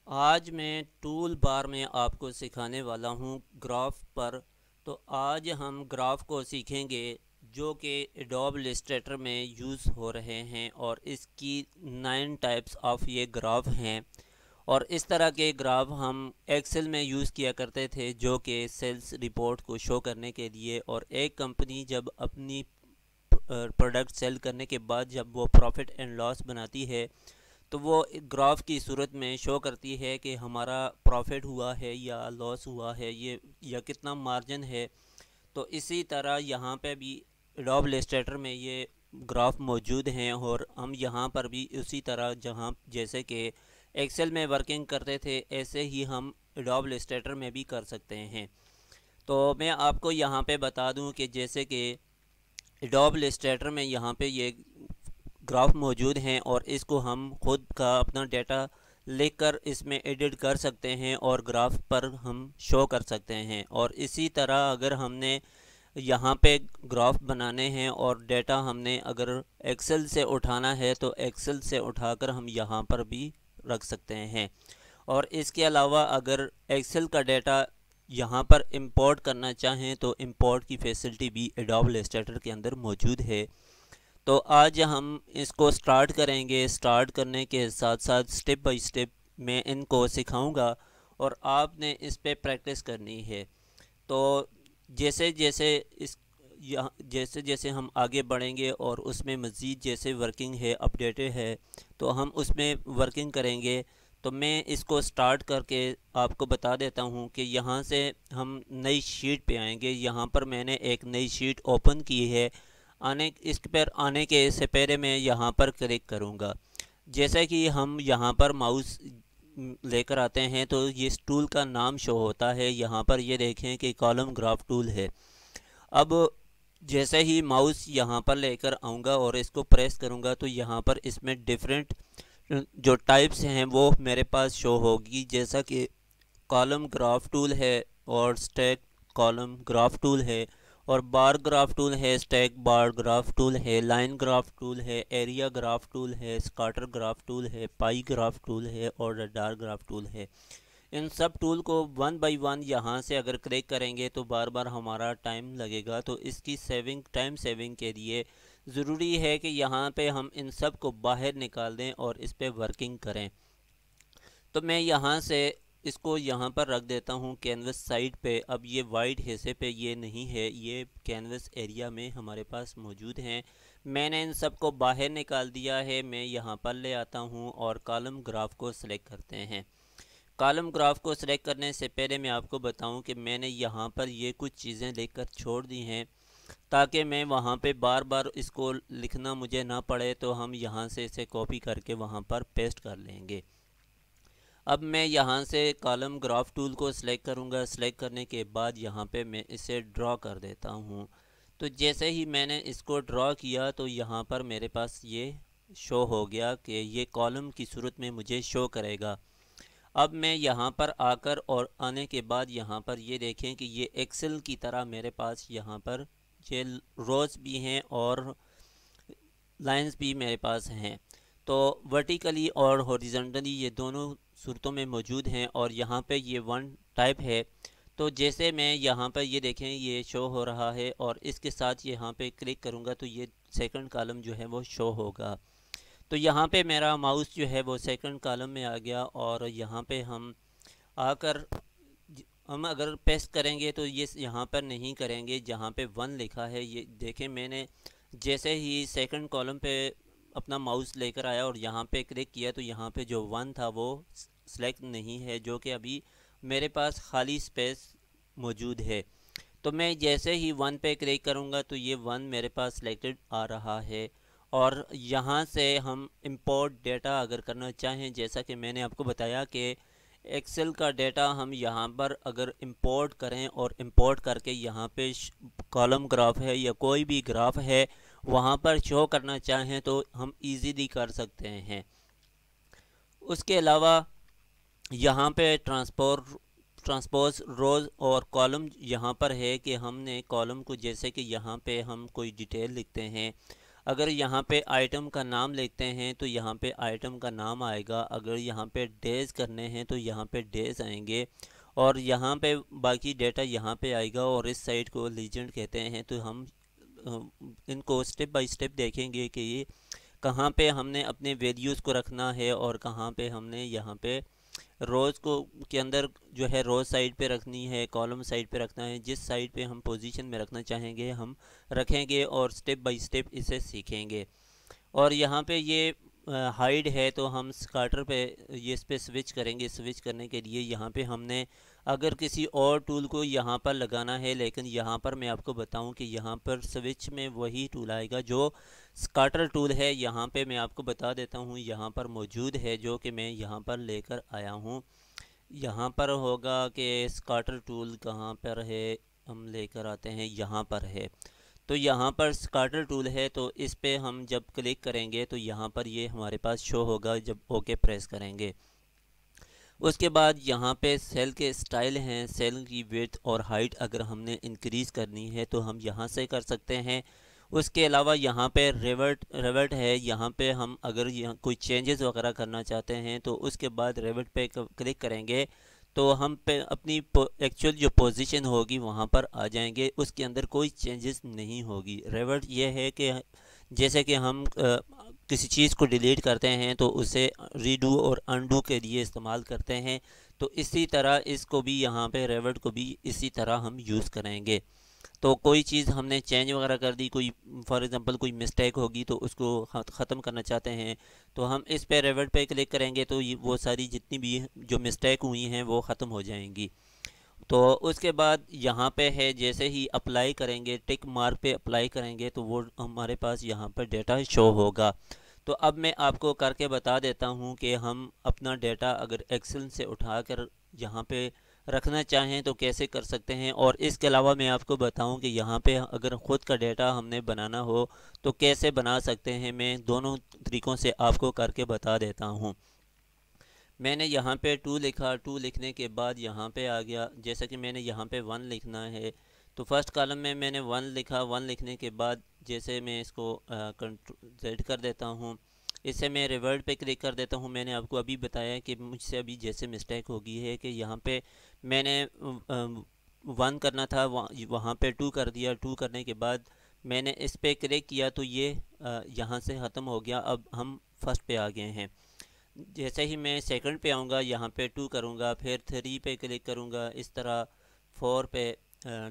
आज मैं tool bar में आपको सिखाने वाला हूँ ग्राफ पर। तो आज हम ग्राफ को सीखेंगे जो कि एडोब इलस्ट्रेटर में यूज़ हो रहे हैं और इसकी 9 टाइप्स ऑफ ये ग्राफ हैं। और इस तरह के ग्राफ हम एक्सेल में यूज़ किया करते थे जो कि सेल्स रिपोर्ट को शो करने के लिए। और एक कंपनी जब अपनी प्रोडक्ट सेल करने के बाद जब वो प्रॉफिट एंड लॉस बनाती है तो वो एक ग्राफ की सूरत में शो करती है कि हमारा प्रॉफिट हुआ है या लॉस हुआ है ये, या कितना मार्जिन है। तो इसी तरह यहाँ पे भी एडोब इलस्ट्रेटर में ये ग्राफ मौजूद हैं और हम यहाँ पर भी उसी तरह जहाँ जैसे कि एक्सेल में वर्किंग करते थे ऐसे ही हम एडोब इलस्ट्रेटर में भी कर सकते हैं। तो मैं आपको यहाँ पे बता दूँ कि जैसे कि एडोब इलस्ट्रेटर में यहाँ पे ये ग्राफ मौजूद हैं और इसको हम खुद का अपना डेटा लेकर इसमें एडिट कर सकते हैं और ग्राफ पर हम शो कर सकते हैं। और इसी तरह अगर हमने यहाँ पे ग्राफ बनाने हैं और डेटा हमने अगर एक्सेल से उठाना है तो एक्सेल से उठाकर हम यहाँ पर भी रख सकते हैं। और इसके अलावा अगर एक्सेल का डेटा यहाँ पर इंपोर्ट करना चाहें तो इंपोर्ट की फैसिलिटी भी एडोब इलस्ट्रेटर के अंदर मौजूद है। तो आज हम इसको स्टार्ट करेंगे। स्टार्ट करने के साथ साथ स्टेप बाय स्टेप मैं इनको सिखाऊंगा और आपने इस पे प्रैक्टिस करनी है। तो जैसे जैसे इस यहाँ जैसे जैसे हम आगे बढ़ेंगे और उसमें मज़ीद जैसे वर्किंग है अपडेटेड है तो हम उसमें वर्किंग करेंगे। तो मैं इसको स्टार्ट करके आपको बता देता हूँ कि यहाँ से हम नई शीट पे आएंगे। यहाँ पर मैंने एक नई शीट ओपन की है। इस पर आने के से पहले मैं यहाँ पर क्लिक करूँगा। जैसे कि हम यहाँ पर माउस लेकर आते हैं तो ये इस टूल का नाम शो होता है। यहाँ पर ये देखें कि कॉलम ग्राफ टूल है। अब जैसे ही माउस यहाँ पर लेकर आऊँगा और इसको प्रेस करूँगा तो यहाँ पर इसमें डिफरेंट जो टाइप्स हैं वो मेरे पास शो होगी। जैसा कि कॉलम ग्राफ टूल है और स्टैक कॉलम ग्राफ टूल है और बार ग्राफ टूल है, स्टैक बार ग्राफ टूल है, लाइन ग्राफ टूल है, एरिया ग्राफ टूल है, स्कैटर ग्राफ टूल है, पाई ग्राफ टूल है और रडार ग्राफ टूल है। इन सब टूल को वन बाय वन यहाँ से अगर क्लिक करेंगे तो बार बार हमारा टाइम लगेगा। तो इसकी टाइम सेविंग के लिए ज़रूरी है कि यहाँ पे हम इन सब को बाहर निकाल दें और इस पर वर्किंग करें। तो मैं यहाँ से इसको यहाँ पर रख देता हूँ कैनवस साइड पे। अब ये वाइट हिस्से पे ये नहीं है, ये कैनवस एरिया में हमारे पास मौजूद हैं। मैंने इन सब को बाहर निकाल दिया है। मैं यहाँ पर ले आता हूँ और कॉलम ग्राफ को सिलेक्ट करते हैं। कॉलम ग्राफ को सिलेक्ट करने से पहले मैं आपको बताऊं कि मैंने यहाँ पर ये कुछ चीज़ें लेकर छोड़ दी हैं ताकि मैं वहाँ पे बार बार इसको लिखना मुझे ना पड़े। तो हम यहाँ से इसे कॉपी करके वहाँ पर पेस्ट कर लेंगे। अब मैं यहाँ से कॉलम ग्राफ टूल को सिलेक्ट करूँगा। सिलेक्ट करने के बाद यहाँ पे मैं इसे ड्रॉ कर देता हूँ। तो जैसे ही मैंने इसको ड्रॉ किया तो यहाँ पर मेरे पास ये शो हो गया कि ये कॉलम की सूरत में मुझे शो करेगा। अब मैं यहाँ पर आकर और आने के बाद यहाँ पर ये देखें कि ये एक्सेल की तरह मेरे पास यहाँ पर ये रोज़ भी हैं और लाइंस भी मेरे पास हैं। तो वर्टिकली और हॉरिजॉन्टली ये दोनों सूरतों में मौजूद हैं और यहाँ पे ये वन टाइप है। तो जैसे मैं यहाँ पर ये देखें ये शो हो रहा है और इसके साथ यहाँ पे क्लिक करूँगा तो ये सेकंड कॉलम जो है वो शो होगा। तो यहाँ पे मेरा माउस जो है वो सेकंड कॉलम में आ गया और यहाँ पे हम आकर हम अगर पेस्ट करेंगे तो ये यहाँ पर नहीं करेंगे जहाँ पे वन लिखा है। ये देखें मैंने जैसे ही सेकंड कॉलम पे अपना माउस लेकर आया और यहाँ पे क्लिक किया तो यहाँ पे जो वन था वो सिलेक्ट नहीं है, जो कि अभी मेरे पास खाली स्पेस मौजूद है। तो मैं जैसे ही वन पे क्लिक करूँगा तो ये वन मेरे पास सिलेक्टेड आ रहा है। और यहाँ से हम इंपोर्ट डेटा अगर करना चाहें, जैसा कि मैंने आपको बताया कि एक्सेल का डेटा हम यहाँ पर अगर इंपोर्ट करें और इंपोर्ट करके यहाँ पे कॉलम ग्राफ है या कोई भी ग्राफ है वहाँ पर शो करना चाहें तो हम इजीली कर सकते हैं। उसके अलावा यहाँ पे ट्रांसपोज रोज़ और कॉलम यहाँ पर है कि हमने कॉलम को जैसे कि यहाँ पे हम कोई डिटेल लिखते हैं। अगर यहाँ पे आइटम का नाम लिखते हैं तो यहाँ पे आइटम का नाम आएगा। अगर यहाँ पे डेज़ करने हैं तो यहाँ पे डेज़ आएंगे, और यहाँ पे बाकी डेटा यहाँ पे आएगा। और इस साइड को लीजेंड कहते हैं। तो हम इनको स्टेप बाय स्टेप देखेंगे कि ये कहाँ पे हमने अपने वैल्यूज़ को रखना है और कहाँ पे हमने यहाँ पे रोज़ को के अंदर जो है रोज़ साइड पे रखनी है, कॉलम साइड पे रखना है। जिस साइड पे हम पोजीशन में रखना चाहेंगे हम रखेंगे और स्टेप बाय स्टेप इसे सीखेंगे। और यहाँ पे ये हाइड है तो हम स्काटर पे ये इस पे स्विच करेंगे। स्विच करने के लिए यहाँ पे हमने अगर किसी और टूल को यहाँ पर लगाना है, लेकिन यहाँ पर मैं आपको बताऊँ कि यहाँ पर स्विच में वही टूल आएगा जो स्काटर टूल है। यहाँ पे मैं आपको बता देता हूँ, यहाँ पर मौजूद है, जो कि मैं यहाँ पर लेकर आया हूँ। यहाँ पर होगा कि स्काटर टूल कहाँ पर है, हम लेकर आते हैं, यहाँ पर है। तो यहाँ पर स्काटर टूल है, तो इस पे हम जब क्लिक करेंगे तो यहाँ पर ये हमारे पास शो होगा जब ओके प्रेस करेंगे। उसके बाद यहाँ पे सेल के स्टाइल हैं, सेल की विड्थ और हाइट अगर हमने इंक्रीज़ करनी है तो हम यहाँ से कर सकते हैं। उसके अलावा यहाँ पे रेवर्ट है। यहाँ पे हम अगर यहाँ कोई चेंजेस वगैरह करना चाहते हैं तो उसके बाद रेवर्ट पे क्लिक करेंगे तो हम पे अपनी एक्चुअल जो पोजीशन होगी वहाँ पर आ जाएंगे। उसके अंदर कोई चेंजेस नहीं होगी। रेवर्ट ये है कि जैसे कि हम किसी चीज़ को डिलीट करते हैं तो उसे रीडू और अनडू के लिए इस्तेमाल करते हैं, तो इसी तरह इसको भी यहाँ पे रेवर्ट को भी इसी तरह हम यूज़ करेंगे। तो कोई चीज़ हमने चेंज वगैरह कर दी, कोई फॉर एग्ज़ाम्पल कोई मिस्टेक होगी तो उसको ख़त्म करना चाहते हैं तो हम इस पे रेवर्ट पे क्लिक करेंगे तो ये वो सारी जितनी भी जो मिस्टेक हुई हैं वो ख़त्म हो जाएंगी। तो उसके बाद यहाँ पे है, जैसे ही अप्लाई करेंगे, टिक मार्क पे अप्लाई करेंगे तो वो हमारे पास यहाँ पर डेटा शो होगा। तो अब मैं आपको करके बता देता हूँ कि हम अपना डेटा अगर एक्सेल से उठाकर यहाँ पे रखना चाहें तो कैसे कर सकते हैं। और इसके अलावा मैं आपको बताऊं कि यहाँ पे अगर ख़ुद का डेटा हमने बनाना हो तो कैसे बना सकते हैं। मैं दोनों तरीक़ों से आपको करके बता देता हूँ। मैंने यहाँ पे टू लिखा, टू लिखने के बाद यहाँ पे आ गया। जैसा कि मैंने यहाँ पे वन लिखना है तो फर्स्ट कॉलम में मैंने वन लिखा। वन लिखने के बाद जैसे मैं इसको कंट्रोल Z कर देता हूँ, इससे मैं रिवर्ट पे क्लिक कर देता हूँ। मैंने आपको अभी बताया कि मुझसे अभी जैसे मिस्टेक हो गई है कि यहाँ पे मैंने वन करना था, वहाँ पे टू कर दिया। टू करने के बाद मैंने इस पे क्लिक किया तो ये यहाँ से ख़त्म हो गया। अब हम फर्स्ट पे आ गए हैं। जैसे ही मैं सेकंड पे आऊँगा यहाँ पे टू करूँगा, फिर थ्री पे क्लिक करूँगा, इस तरह फोर पे,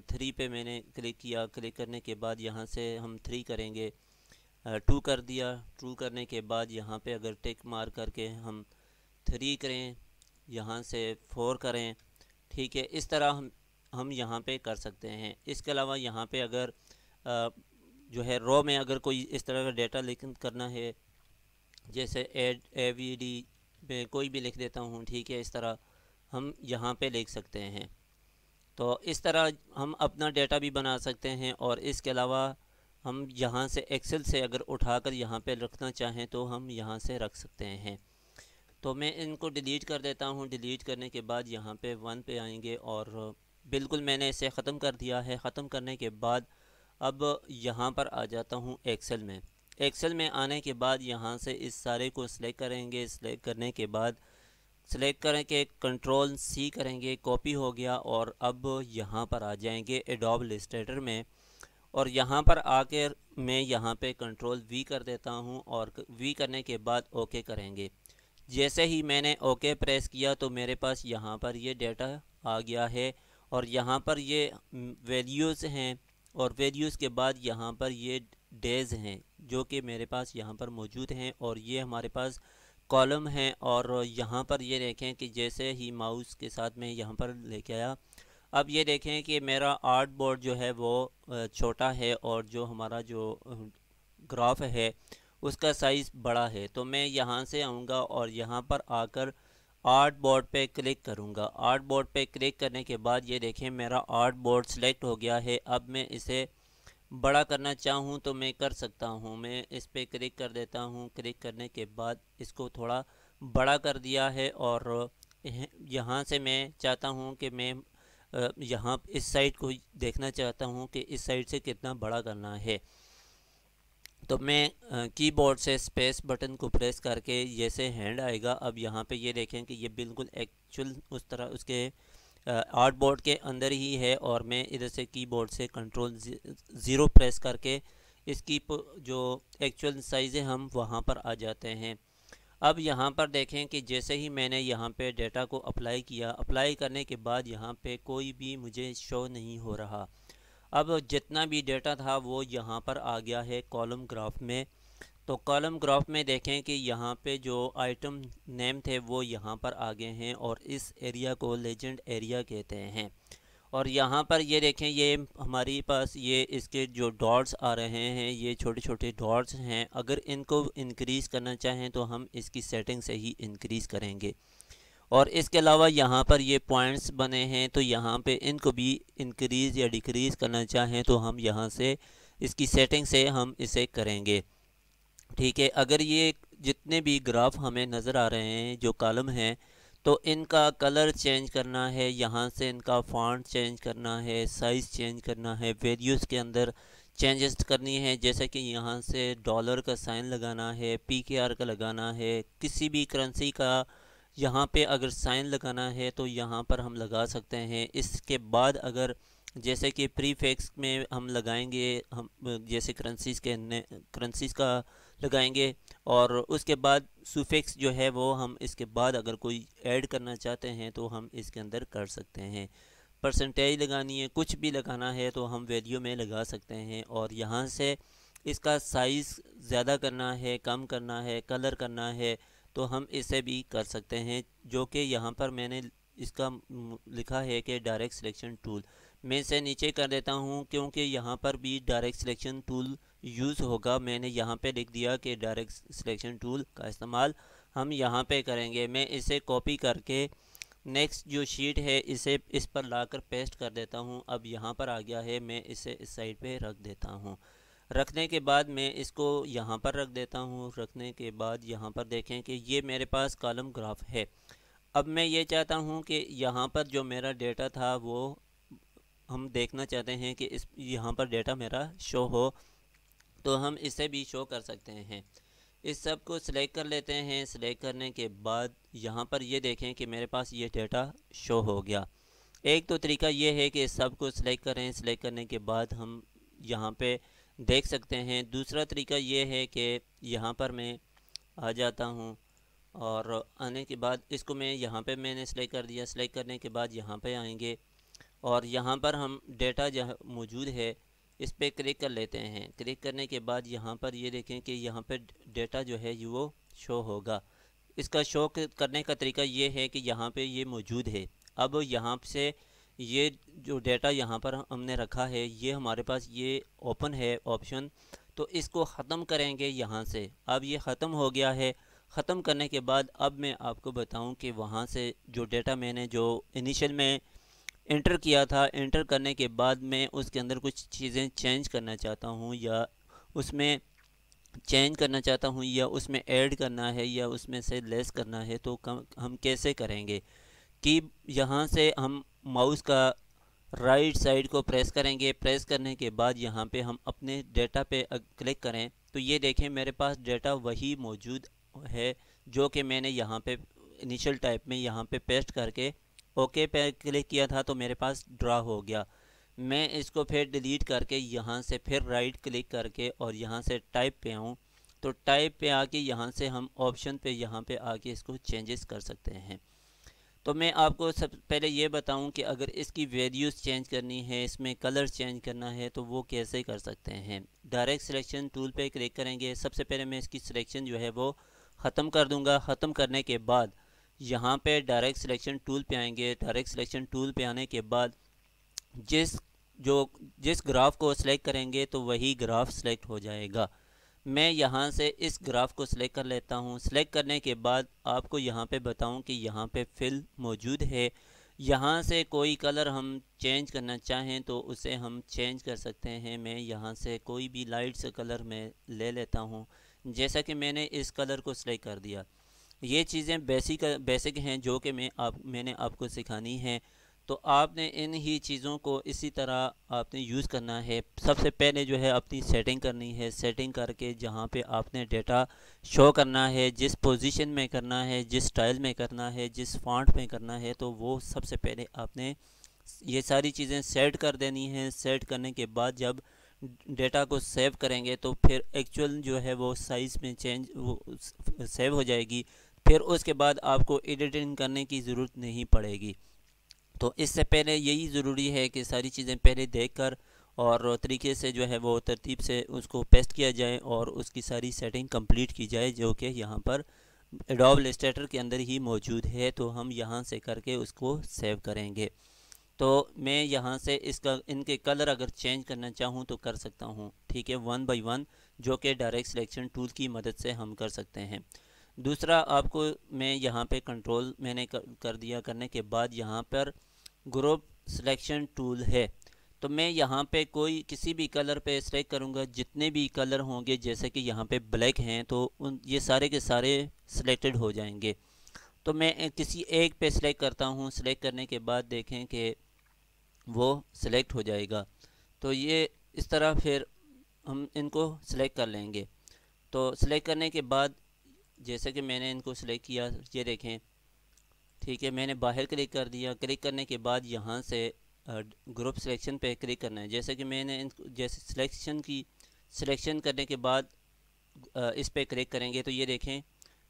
थ्री पे मैंने क्लिक किया। क्लिक करने के बाद यहाँ से हम थ्री करेंगे, टू कर दिया। टू करने के बाद यहाँ पे अगर टिक मार करके हम थ्री करें, यहाँ से फोर करें, ठीक है। इस तरह हम यहाँ पे कर सकते हैं। इसके अलावा यहाँ पे अगर जो है रो में अगर कोई इस तरह का डेटा लिख करना है, जैसे एड AVD में कोई भी लिख देता हूँ, ठीक है। इस तरह हम यहाँ पे लिख सकते हैं। तो इस तरह हम अपना डेटा भी बना सकते हैं। और इसके अलावा हम यहाँ से एक्सेल से अगर उठाकर यहाँ पे रखना चाहें तो हम यहाँ से रख सकते हैं। तो मैं इनको डिलीट कर देता हूँ। डिलीट करने के बाद यहाँ पे वन पे आएंगे और बिल्कुल मैंने इसे ख़त्म कर दिया है। ख़त्म करने के बाद अब यहाँ पर आ जाता हूँ एक्सेल में। एक्सेल में आने के बाद यहाँ से इस सारे को सिलेक्ट करेंगे। सिलेक्ट करने के बाद सिलेक्ट करें के कंट्रोल C करेंगे, कॉपी हो गया। और अब यहाँ पर आ जाएंगे एडोब इलस्ट्रेटर में, और यहाँ पर आकर मैं यहाँ पे कंट्रोल V कर देता हूँ और V करने के बाद ओके करेंगे। जैसे ही मैंने ओके प्रेस किया तो मेरे पास यहाँ पर ये डेटा आ गया है और यहाँ पर ये वैल्यूज़ हैं, और वैल्यूज़ के बाद यहाँ पर ये डेज़ हैं जो कि मेरे पास यहाँ पर मौजूद हैं। और ये हमारे पास कॉलम हैं। और यहाँ पर ये देखें कि जैसे ही माउस के साथ मैं यहाँ पर लेके आया, अब ये देखें कि मेरा आर्ट बोर्ड जो है वो छोटा है और जो हमारा जो ग्राफ है उसका साइज़ बड़ा है। तो मैं यहाँ से आऊँगा और यहाँ पर आकर आर्ट बोर्ड पे क्लिक करूँगा। आर्ट बोर्ड पे क्लिक करने के बाद ये देखें मेरा आर्ट बोर्ड सेलेक्ट हो गया है। अब मैं इसे बड़ा करना चाहूँ तो मैं कर सकता हूँ। मैं इस पे क्लिक कर देता हूँ। क्लिक करने के बाद इसको थोड़ा बड़ा कर दिया है और यहाँ से मैं चाहता हूँ कि मैं यहाँ इस साइड को देखना चाहता हूँ कि इस साइड से कितना बड़ा करना है। तो मैं कीबोर्ड से स्पेस बटन को प्रेस करके जैसे हैंड आएगा, अब यहाँ पे ये देखें कि ये बिल्कुल एक्चुअल उस तरह उसके आर्ट बोर्ड के अंदर ही है, और मैं इधर से कीबोर्ड से कंट्रोल ज़ीरो प्रेस करके इसकी जो एक्चुअल साइज़ है हम वहाँ पर आ जाते हैं। अब यहाँ पर देखें कि जैसे ही मैंने यहाँ पे डेटा को अप्लाई किया, अप्लाई करने के बाद यहाँ पे कोई भी मुझे शो नहीं हो रहा। अब जितना भी डेटा था वो यहाँ पर आ गया है कॉलम ग्राफ में। तो कॉलम ग्राफ में देखें कि यहाँ पे जो आइटम नेम थे वो यहाँ पर आ गए हैं, और इस एरिया को लेजेंड एरिया कहते हैं। और यहाँ पर ये देखें, ये हमारी पास ये इसके जो डॉट्स आ रहे हैं, ये छोटे छोटे डॉट्स हैं। अगर इनको इंक्रीज़ करना चाहें तो हम इसकी सेटिंग से ही इंक्रीज़ करेंगे। और इसके अलावा यहाँ पर ये पॉइंट्स बने हैं, तो यहाँ पे इनको भी इंक्रीज़ या डिक्रीज़ करना चाहें तो हम यहाँ से इसकी सेटिंग से हम इसे करेंगे। ठीक है, अगर ये जितने भी ग्राफ हमें नज़र आ रहे हैं जो कॉलम हैं, तो इनका कलर चेंज करना है, यहाँ से इनका फॉन्ट चेंज करना है, साइज़ चेंज करना है, वैल्यूज़ के अंदर चेंजेस करनी है, जैसे कि यहाँ से डॉलर का साइन लगाना है, PKR का लगाना है, किसी भी करेंसी का यहाँ पे अगर साइन लगाना है तो यहाँ पर हम लगा सकते हैं। इसके बाद अगर जैसे कि प्रीफिक्स में हम लगाएंगे, हम जैसे करेंसीज का लगाएंगे, और उसके बाद सुफिक्स जो है वो हम इसके बाद अगर कोई ऐड करना चाहते हैं तो हम इसके अंदर कर सकते हैं। परसेंटेज लगानी है, कुछ भी लगाना है तो हम वैल्यू में लगा सकते हैं। और यहाँ से इसका साइज़ ज़्यादा करना है, कम करना है, कलर करना है, तो हम इसे भी कर सकते हैं। जो कि यहाँ पर मैंने इसका लिखा है कि डायरेक्ट सिलेक्शन टूल, मैं इसे नीचे कर देता हूँ क्योंकि यहाँ पर भी डायरेक्ट सिलेक्शन टूल यूज़ होगा। मैंने यहाँ पे लिख दिया कि डायरेक्ट सिलेक्शन टूल का इस्तेमाल हम यहाँ पे करेंगे। मैं इसे कॉपी करके नेक्स्ट जो शीट है इसे इस पर लाकर पेस्ट कर देता हूँ। अब यहाँ पर आ गया है, मैं इसे इस साइड पे रख देता हूँ। रखने के बाद मैं इसको यहाँ पर रख देता हूँ। रखने के बाद यहाँ पर देखें कि ये मेरे पास कॉलम ग्राफ है। अब मैं ये चाहता हूँ कि यहाँ पर जो मेरा डेटा था वो हम देखना चाहते हैं कि इस यहाँ पर डेटा मेरा शो हो, तो हम इसे भी शो कर सकते हैं। इस सब को सिलेक्ट कर लेते हैं। सिलेक्ट करने के बाद यहाँ पर ये देखें कि मेरे पास ये डेटा शो हो गया। एक तो तरीका ये है कि इस सब को सिलेक्ट करें, सिलेक्ट करने के बाद हम यहाँ पे देख सकते हैं। दूसरा तरीका ये है कि यहाँ पर मैं आ जाता हूँ, और आने के बाद इसको मैं यहाँ पे मैंने सिलेक्ट कर दिया। सिलेक्ट करने के बाद यहाँ पे आएंगे, और यहाँ पर हम डेटा जहाँ मौजूद है इस पर क्लिक कर लेते हैं। क्लिक करने के बाद यहाँ पर ये देखें कि यहाँ पर डेटा जो है वो शो होगा। इसका शो करने का तरीका ये है कि यहाँ पे ये मौजूद है। अब यहाँ से ये जो डेटा यहाँ पर हमने रखा है ये हमारे पास ये ओपन है ऑप्शन, तो इसको ख़त्म करेंगे यहाँ से। अब ये ख़त्म हो गया है। ख़त्म करने के बाद अब मैं आपको बताऊं कि वहाँ से जो डेटा मैंने जो इनिशियल में इंटर किया था, इंटर करने के बाद मैं उसके अंदर कुछ चीज़ें चेंज करना चाहता हूँ, या उसमें चेंज करना चाहता हूँ, या उसमें ऐड करना है, या उसमें से लेस करना है, तो हम कैसे करेंगे कि यहाँ से हम माउस का राइट साइड को प्रेस करेंगे। प्रेस करने के बाद यहाँ पे हम अपने डेटा पे क्लिक करें, तो ये देखें मेरे पास डेटा वही मौजूद है जो कि मैंने यहाँ पे इनिशियल टाइप में यहाँ पे पेस्ट करके ओके पे क्लिक किया था, तो मेरे पास ड्रा हो गया। मैं इसको फिर डिलीट करके यहाँ से फिर राइट क्लिक करके और यहाँ से टाइप पे आऊँ, तो टाइप पे आके यहाँ से हम ऑप्शन पे यहाँ पे आके इसको चेंजेस कर सकते हैं। तो मैं आपको सब पहले ये बताऊं कि अगर इसकी वैल्यूज़ चेंज करनी है, इसमें कलर चेंज करना है, तो वो कैसे कर सकते हैं। डायरेक्ट सिलेक्शन टूल पे क्लिक करेंगे। सबसे पहले मैं इसकी सिलेक्शन जो है वो ख़त्म कर दूंगा। ख़त्म करने के बाद यहाँ पे डायरेक्ट सिलेक्शन टूल पे आएंगे। डायरेक्ट सिलेक्शन टूल पे आने के बाद जिस जिस ग्राफ को सिलेक्ट करेंगे तो वही ग्राफ सिलेक्ट हो जाएगा। मैं यहाँ से इस ग्राफ को सिलेक्ट कर लेता हूँ। सिलेक्ट करने के बाद आपको यहाँ पे बताऊँ कि यहाँ पे फिल मौजूद है। यहाँ से कोई कलर हम चेंज करना चाहें तो उसे हम चेंज कर सकते हैं। मैं यहाँ से कोई भी लाइट से कलर में ले लेता हूँ, जैसा कि मैंने इस कलर को सिलेक्ट कर दिया। ये चीज़ें बेसिक हैं जो कि मैंने आपको सिखानी है। तो आपने इन ही चीज़ों को इसी तरह आपने यूज़ करना है। सबसे पहले जो है अपनी सेटिंग करनी है। सेटिंग करके जहाँ पे आपने डेटा शो करना है, जिस पोजीशन में करना है, जिस स्टाइल में करना है, जिस फॉन्ट में करना है, तो वो सबसे पहले आपने ये सारी चीज़ें सेट कर देनी है। सेट करने के बाद जब डेटा को सेव करेंगे तो फिर एक्चुअल जो है वो साइज़ में चेंज वो सेव हो जाएगी। फिर उसके बाद आपको एडिटिंग करने की ज़रूरत नहीं पड़ेगी। तो इससे पहले यही ज़रूरी है कि सारी चीज़ें पहले देखकर और तरीके से जो है वो तरतीब से उसको पेस्ट किया जाए और उसकी सारी सेटिंग कंप्लीट की जाए, जो कि यहाँ पर एडोब इलस्ट्रेटर के अंदर ही मौजूद है। तो हम यहाँ से करके उसको सेव करेंगे। तो मैं यहाँ से इसका इनके कलर अगर चेंज करना चाहूँ तो कर सकता हूँ, ठीक है, वन बाय वन, जो कि डायरेक्ट सिलेक्शन टूल की मदद से हम कर सकते हैं। दूसरा, आपको मैं यहाँ पे कंट्रोल मैंने कर दिया करने के बाद यहाँ पर ग्रुप सिलेक्शन टूल है। तो मैं यहाँ पे कोई किसी भी कलर पे सेलेक्ट करूँगा, जितने भी कलर होंगे, जैसे कि यहाँ पे ब्लैक हैं तो उन ये सारे के सारे सिलेक्टेड हो जाएंगे। तो मैं किसी एक पे सिलेक्ट करता हूँ। सिलेक्ट करने के बाद देखें कि वो सिलेक्ट हो जाएगा। तो ये इस तरह फिर हम इनको सिलेक्ट कर लेंगे। तो सिलेक्ट करने के बाद जैसे कि मैंने इनको सिलेक्ट किया, ये देखें, ठीक है, मैंने बाहर क्लिक कर दिया। क्लिक करने के बाद यहाँ से ग्रुप सिलेक्शन पे क्लिक करना है। जैसे कि मैंने इनको जैसे सिलेक्शन करने के बाद इस पे क्लिक करेंगे तो ये देखें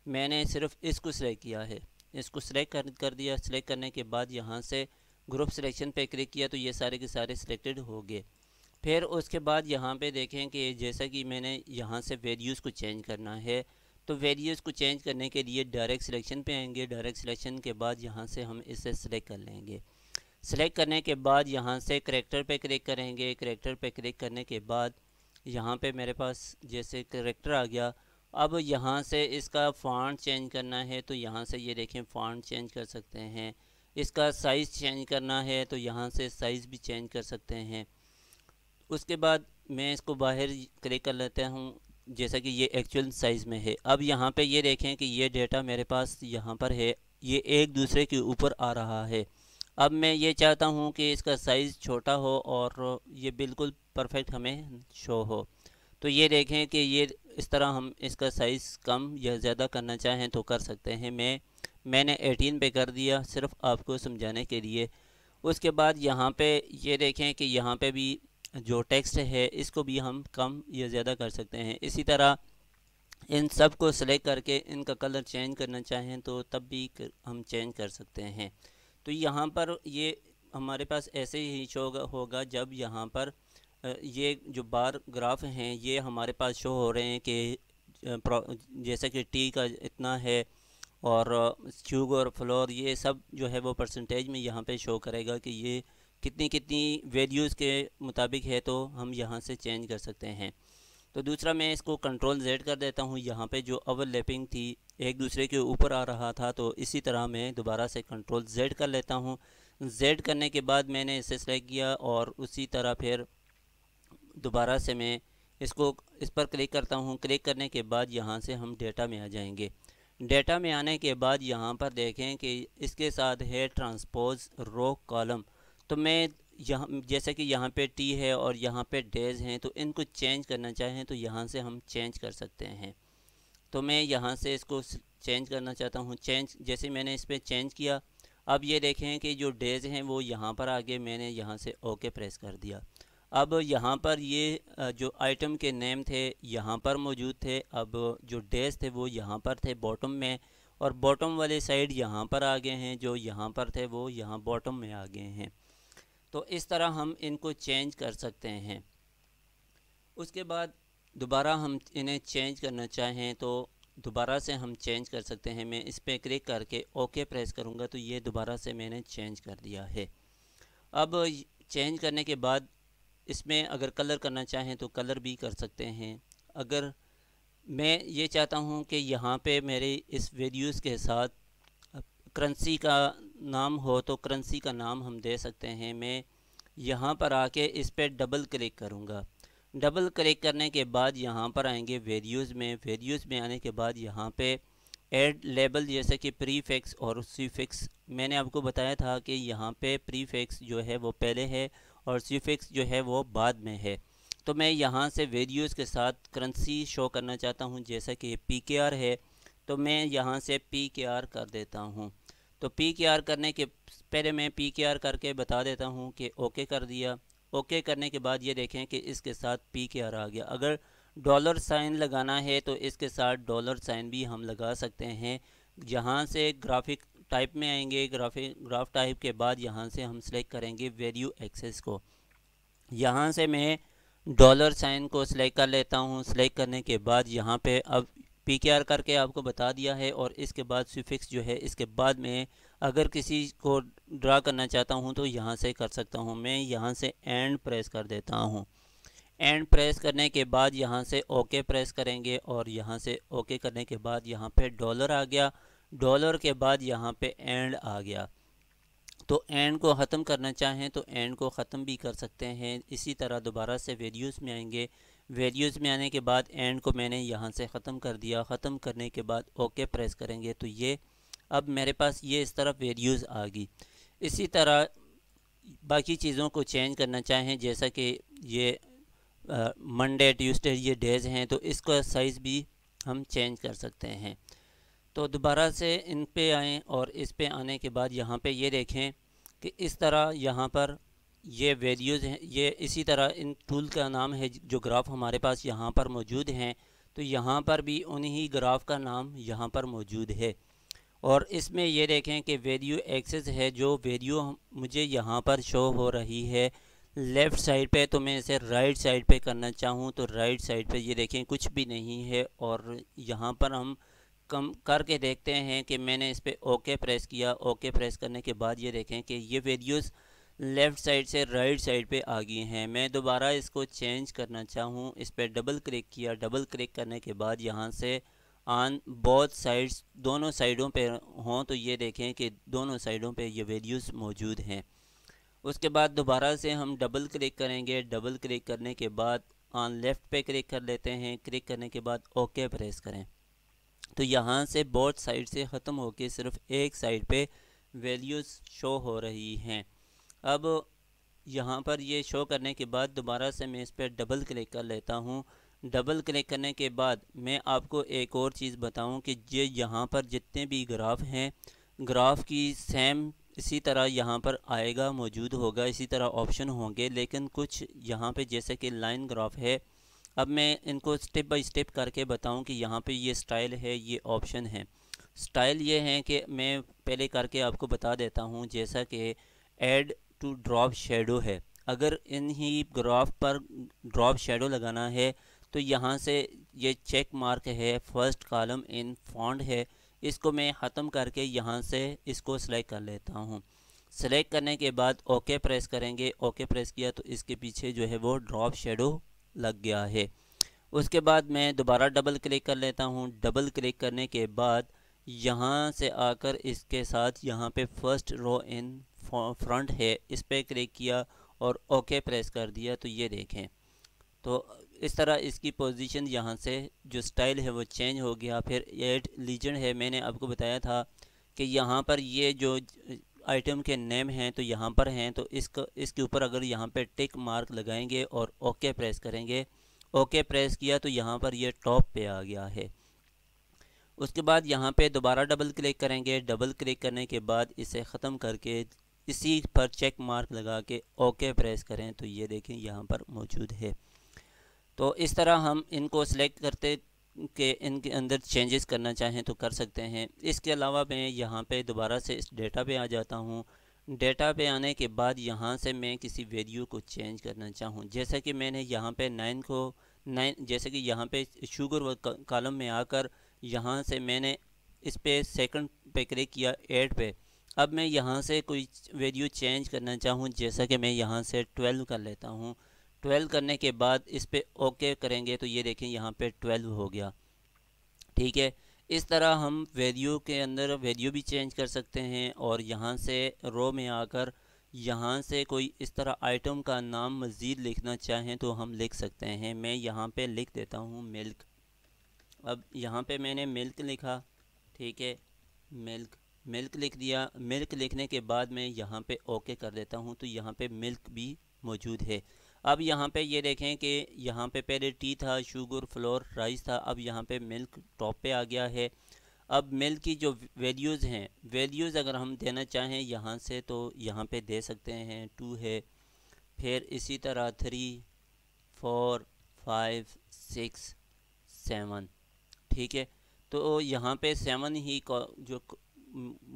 मैंने सिर्फ इसको सिलेक्ट किया है। इसको सिलेक्ट कर दिया। सिलेक्ट करने के बाद यहाँ से ग्रुप सिलेक्शन पे क्लिक किया तो ये सारे के सारे सिलेक्टेड हो गए। फिर उसके बाद यहाँ पे देखें कि जैसा कि मैंने यहाँ से वैल्यूज़ को चेंज करना है। तो वैल्यूज़ को चेंज करने के लिए डायरेक्ट सिलेक्शन पे आएंगे। डायरेक्ट सिलेक्शन के बाद यहाँ से हम इसे सिलेक्ट कर लेंगे। सिलेक्ट करने के बाद यहाँ से करैक्टर पे क्लिक करेंगे। करैक्टर पे क्लिक करने के बाद यहाँ पे मेरे पास जैसे करैक्टर आ गया। अब यहाँ से इसका फ़ॉन्ट चेंज करना है तो यहाँ से ये देखें फ़ॉन्ट चेंज कर सकते हैं। इसका साइज़ चेंज करना है तो यहाँ से साइज़ भी चेंज कर सकते हैं। उसके बाद मैं इसको बाहर क्लिक कर लेता हूँ, जैसा कि ये एक्चुअल साइज़ में है। अब यहाँ पे ये देखें कि ये डेटा मेरे पास यहाँ पर है, ये एक दूसरे के ऊपर आ रहा है। अब मैं ये चाहता हूँ कि इसका साइज़ छोटा हो और ये बिल्कुल परफेक्ट हमें शो हो। तो ये देखें कि ये इस तरह हम इसका साइज़ कम या ज़्यादा करना चाहें तो कर सकते हैं। मैंने 18 पे कर दिया सिर्फ आपको समझाने के लिए। उसके बाद यहाँ पे ये देखें कि यहाँ पे भी जो टेक्स्ट है इसको भी हम कम या ज़्यादा कर सकते हैं। इसी तरह इन सब को सेलेक्ट करके इनका कलर चेंज करना चाहें तो तब भी हम चेंज कर सकते हैं। तो यहाँ पर ये हमारे पास ऐसे ही शो होगा जब यहाँ पर ये जो बार ग्राफ हैं ये हमारे पास शो हो रहे हैं कि जैसे कि टी का इतना है और शुगर फ्लोर ये सब जो है वो परसेंटेज में यहाँ पे शो करेगा कि ये कितनी कितनी वैल्यूज़ के मुताबिक है। तो हम यहाँ से चेंज कर सकते हैं। तो दूसरा, मैं इसको कंट्रोल Z कर देता हूँ। यहाँ पे जो ओवरलैपिंग थी, एक दूसरे के ऊपर आ रहा था, तो इसी तरह मैं दोबारा से कंट्रोल Z कर लेता हूँ। Z करने के बाद मैंने इसे सेलेक्ट किया और उसी तरह फिर दोबारा से मैं इस पर क्लिक करता हूँ। क्लिक करने के बाद यहाँ से हम डेटा में आ जाएंगे। डेटा में आने के बाद यहाँ पर देखें कि इसके साथ है ट्रांसपोज रो कॉलम। तो मैं यहाँ जैसे कि यहाँ पे टी है और यहाँ पे डेज हैं, तो इनको चेंज करना चाहें तो यहाँ से हम चेंज कर सकते हैं। तो मैं यहाँ से इसको चेंज करना चाहता हूँ। चेंज जैसे मैंने इस पर चेंज किया, अब ये देखें कि जो डेज़ हैं वो यहाँ पर आगे मैंने यहाँ से ओके प्रेस कर दिया। अब यहाँ पर ये जो आइटम के नेम थे यहाँ पर मौजूद थे। अब जो डेज़ थे वो यहाँ पर थे बॉटम में, और बॉटम वाले साइड यहाँ पर आ गए हैं। जो यहाँ पर थे वो यहाँ बॉटम में आ गए हैं। तो इस तरह हम इनको चेंज कर सकते हैं। उसके बाद दोबारा हम इन्हें चेंज करना चाहें तो दोबारा से हम चेंज कर सकते हैं। मैं इस पर क्लिक करके ओके प्रेस करूँगा तो ये दोबारा से मैंने चेंज कर दिया है। अब चेंज करने के बाद इसमें अगर कलर करना चाहें तो कलर भी कर सकते हैं। अगर मैं ये चाहता हूँ कि यहाँ पे मेरे इस वीडियोज़ के साथ करेंसी का नाम हो तो करेंसी का नाम हम दे सकते हैं। मैं यहाँ पर आके इस पर डबल क्लिक करूँगा। डबल क्लिक करने के बाद यहाँ पर आएंगे वेरियोज़ में। वेरियोज़ में आने के बाद यहाँ पे ऐड लेबल जैसे कि प्रीफिक्स और सुफिक्स। मैंने आपको बताया था कि यहाँ पे प्रीफिक्स जो है वो पहले है और सुफिक्स जो है वो बाद में है। तो मैं यहाँ से वैल्यूज़ के साथ करेंसी शो करना चाहता हूँ, जैसा कि PKR है, तो मैं यहाँ से PKR कर देता हूँ। तो PKR करने के पहले मैं PKR करके बता देता हूँ कि ओके कर दिया। ओके करने के बाद ये देखें कि इसके साथ PKR आ गया। अगर डॉलर साइन लगाना है तो इसके साथ डॉलर साइन भी हम लगा सकते हैं। यहाँ से ग्राफिक टाइप में आएंगे, ग्राफ टाइप के बाद यहाँ से हम सेलेक्ट करेंगे वैल्यू एक्सेस को। यहाँ से मैं डॉलर साइन को सिलेक्ट कर लेता हूँ। सिलेक्ट करने के बाद यहाँ पे अब PKR करके आपको बता दिया है, और इसके बाद सुफिक्स जो है इसके बाद में अगर किसी को ड्रा करना चाहता हूँ तो यहाँ से कर सकता हूँ। मैं यहाँ से एंड प्रेस कर देता हूँ। एंड प्रेस करने के बाद यहाँ से ओके प्रेस करेंगे, और यहाँ से ओके करने के बाद यहाँ पे डॉलर आ गया। डॉलर के बाद यहाँ पे एंड आ गया। तो एंड को ख़त्म करना चाहें तो एंड को ख़त्म भी कर सकते हैं। इसी तरह दोबारा से वैल्यूज़ में आएंगे। वैल्यूज़ में आने के बाद एंड को मैंने यहाँ से ख़त्म कर दिया। ख़त्म करने के बाद ओके प्रेस करेंगे तो ये अब मेरे पास ये इस तरह वैल्यूज़ आ गई। इसी तरह बाकी चीज़ों को चेंज करना चाहें, जैसा कि ये मंडे ट्यूसडे ये डेज़ हैं, तो इसका साइज़ भी हम चेंज कर सकते हैं। तो दोबारा से इन पे आएँ, और इस पे आने के बाद यहाँ पे ये देखें कि इस तरह यहाँ पर ये वैल्यूज़ हैं। ये इसी तरह इन टूल का नाम है जो ग्राफ हमारे पास यहाँ पर मौजूद हैं, तो यहाँ पर भी उन्हीं ग्राफ का नाम यहाँ पर मौजूद है। और इसमें ये देखें कि वैल्यू एक्सेस है, जो वैल्यू मुझे यहाँ पर शो हो रही है लेफ़्ट साइड पे, तो मैं इसे राइट साइड पे करना चाहूँ तो राइट साइड पे ये देखें कुछ भी नहीं है। और यहाँ पर हम कम करके देखते हैं कि मैंने इस पर ओके प्रेस किया। ओके प्रेस करने के बाद ये देखें कि ये वैल्यूज़ लेफ़्ट साइड से राइट साइड पे आ गई हैं। मैं दोबारा इसको चेंज करना चाहूँ, इस पर डबल क्लिक किया। डबल क्लिक करने के बाद यहाँ से ऑन बोथ साइड्स, दोनों साइडों पे हों, तो ये देखें कि दोनों साइडों पे ये वैल्यूज़ मौजूद हैं। उसके बाद दोबारा से हम डबल क्लिक करेंगे। डबल क्लिक करने के बाद ऑन लेफ़्ट पे क्लिक कर लेते हैं। क्लिक करने के बाद ओके प्रेस करें, तो यहाँ से बोथ साइड से ख़त्म होके सिर्फ एक साइड पे वैल्यूज़ शो हो रही हैं। अब यहाँ पर ये शो करने के बाद दोबारा से मैं इस पर डबल क्लिक कर लेता हूँ। डबल क्लिक करने के बाद मैं आपको एक और चीज़ बताऊँ कि ये यहाँ पर जितने भी ग्राफ हैं, ग्राफ की सेम इसी तरह यहाँ पर आएगा, मौजूद होगा, इसी तरह ऑप्शन होंगे। लेकिन कुछ यहाँ पे जैसे कि लाइन ग्राफ है, अब मैं इनको स्टेप बाय स्टेप करके बताऊं कि यहाँ पे ये स्टाइल है, ये ऑप्शन है। स्टाइल ये है कि मैं पहले करके आपको बता देता हूँ, जैसा कि ऐड टू ड्रॉप शेडो है। अगर इन ही ग्राफ पर ड्रॉप शेडो लगाना है तो यहाँ से ये चेक मार्क है, फर्स्ट कॉलम इन फॉन्ट है, इसको मैं ख़त्म करके यहाँ से इसको सेलेक्ट कर लेता हूँ। सेलेक्ट करने के बाद ओके प्रेस करेंगे। ओके प्रेस किया तो इसके पीछे जो है वो ड्रॉप शेडो लग गया है। उसके बाद मैं दोबारा डबल क्लिक कर लेता हूँ। डबल क्लिक करने के बाद यहाँ से आकर इसके साथ यहाँ पे फर्स्ट रो इन फ्रंट है, इस पर क्लिक किया और ओके प्रेस कर दिया, तो ये देखें। तो इस तरह इसकी पोजीशन यहाँ से जो स्टाइल है वो चेंज हो गया। फिर ऐड लीजेंड है, मैंने आपको बताया था कि यहाँ पर ये जो आइटम के नेम हैं तो यहाँ पर हैं, तो इसके ऊपर अगर यहाँ पे टिक मार्क लगाएंगे और ओके प्रेस करेंगे, ओके प्रेस किया तो यहाँ पर ये टॉप पे आ गया है। उसके बाद यहाँ पे दोबारा डबल क्लिक करेंगे। डबल क्लिक करने के बाद इसे ख़त्म करके इसी पर चेक मार्क लगा के ओके प्रेस करें, तो ये देखें यहाँ पर मौजूद है। तो इस तरह हम इनको सेलेक्ट करते कि इनके अंदर चेंजेस करना चाहें तो कर सकते हैं। इसके अलावा मैं यहाँ पे दोबारा से इस डेटा पे आ जाता हूँ। डेटा पे आने के बाद यहाँ से मैं किसी वैल्यू को चेंज करना चाहूँ, जैसे कि मैंने यहाँ पे 9 जैसे कि यहाँ पे शुगर कॉलम में आकर यहाँ से मैंने इस पे सेकंड पे क्लिक किया 8 पे। अब मैं यहाँ से कोई वैल्यू चेंज करना चाहूँ, जैसा कि मैं यहाँ से 12 कर लेता हूँ। 12 करने के बाद इस पे ओके करेंगे तो ये देखें यहाँ पे 12 हो गया। ठीक है, इस तरह हम वैल्यू के अंदर वैल्यू भी चेंज कर सकते हैं, और यहाँ से रो में आकर यहाँ से कोई इस तरह आइटम का नाम मज़ीद लिखना चाहें तो हम लिख सकते हैं। मैं यहाँ पे लिख देता हूँ मिल्क। अब यहाँ पे मैंने मिल्क लिखा। ठीक है। मिल्क मिल्क लिख दिया। मिल्क लिखने के बाद मैं यहाँ पे ओके कर देता हूँ, तो यहाँ पे मिल्क भी मौजूद है। अब यहाँ पे ये देखें कि यहाँ पे पहले टी था, शुगर, फ्लोर, राइस था, अब यहाँ पे मिल्क टॉप पे आ गया है। अब मिल्क की जो वैल्यूज़ हैं, वैल्यूज़ अगर हम देना चाहें यहाँ से तो यहाँ पे दे सकते हैं। 2 है, फिर इसी तरह 3, 4, 5, 6, 7। ठीक है। तो यहाँ पे 7 ही जो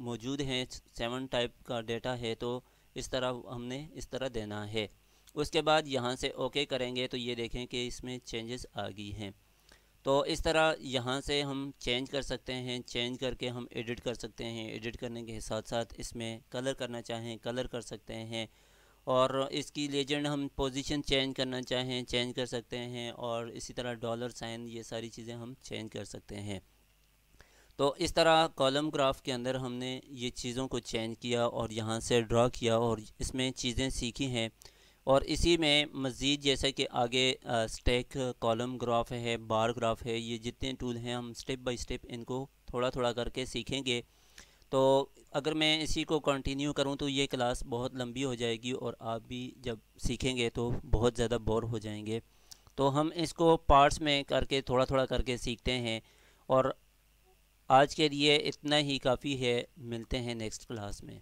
मौजूद हैं, 7 टाइप का डेटा है, तो इस तरह हमने इस तरह देना है। उसके बाद यहाँ से ओके करेंगे तो ये देखें कि इसमें चेंजेस आ गई हैं। तो इस तरह यहाँ से हम चेंज कर सकते हैं, चेंज करके हम एडिट कर सकते हैं। एडिट करने के साथ साथ इसमें कलर करना चाहें कलर कर सकते हैं, और इसकी लेजेंड हम पोजीशन चेंज करना चाहें चेंज कर सकते हैं, और इसी तरह डॉलर साइन, ये सारी चीज़ें हम चेंज कर सकते हैं। तो इस तरह कॉलम ग्राफ के अंदर हमने ये चीज़ों को चेंज किया और यहाँ से ड्रा किया और इसमें चीज़ें सीखी हैं। और इसी में मज़ीद जैसे कि आगे स्टैक कॉलम ग्राफ है, बार ग्राफ है, ये जितने टूल हैं हम स्टेप बाय स्टेप इनको थोड़ा थोड़ा करके सीखेंगे। तो अगर मैं इसी को कंटिन्यू करूं तो ये क्लास बहुत लंबी हो जाएगी और आप भी जब सीखेंगे तो बहुत ज़्यादा बोर हो जाएंगे। तो हम इसको पार्ट्स में करके थोड़ा थोड़ा करके सीखते हैं। और आज के लिए इतना ही काफ़ी है। मिलते हैं नेक्स्ट क्लास में।